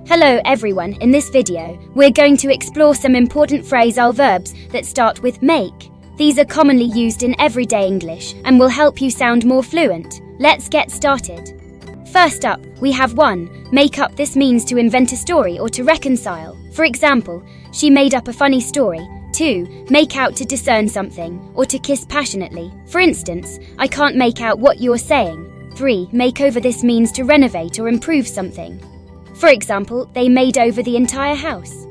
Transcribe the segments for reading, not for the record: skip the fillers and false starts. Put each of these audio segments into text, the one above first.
Hello everyone, in this video, we're going to explore some important phrasal verbs that start with make. These are commonly used in everyday English and will help you sound more fluent. Let's get started. First up, we have 1. Make up. This means to invent a story or to reconcile. For example, she made up a funny story. 2. Make out. To discern something or to kiss passionately. For instance, I can't make out what you're saying. 3. Make over. This means to renovate or improve something. For example, they made over the entire house.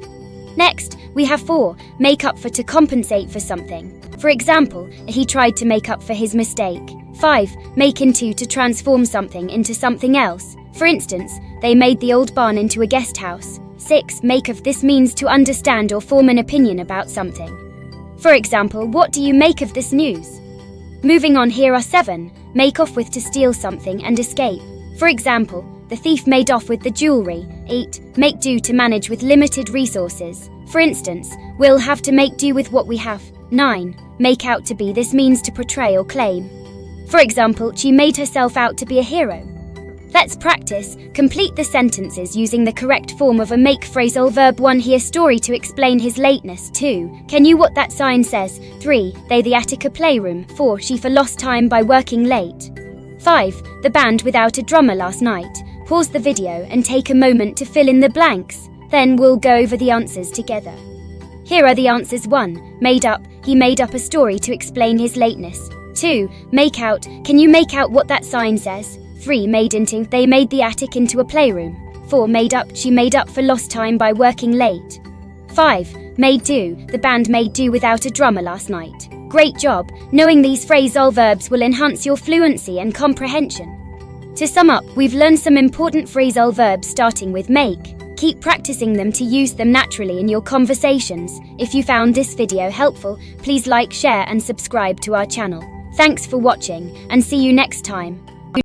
Next, we have 4. Make up for. To compensate for something. For example, he tried to make up for his mistake. 5. Make into. To transform something into something else. For instance, they made the old barn into a guest house. 6. Make of. This means to understand or form an opinion about something. For example, what do you make of this news? Moving on, here are 7. Make off with. To steal something and escape. For example, the thief made off with the jewelry. 8. Make do. To manage with limited resources. For instance, we'll have to make do with what we have. 9. Make out to be. This means to portray or claim. For example, she made herself out to be a hero. Let's practice. Complete the sentences using the correct form of a make phrasal verb. 1. Hear story. To explain his lateness. 2. Can you what that sign says? 3. They the attic a playroom. 4. She for lost time by working late. 5. The band without a drummer last night. Pause the video and take a moment to fill in the blanks. Then we'll go over the answers together. Here are the answers. 1. Made up. He made up a story to explain his lateness. 2. Make out. Can you make out what that sign says? 3. Made into. They made the attic into a playroom. 4. Made up. She made up for lost time by working late. 5. Made do. The band made do without a drummer last night. Great job! Knowing these phrasal verbs will enhance your fluency and comprehension. To sum up, we've learned some important phrasal verbs starting with make. Keep practicing them to use them naturally in your conversations. If you found this video helpful, please like, share and subscribe to our channel. Thanks for watching and see you next time.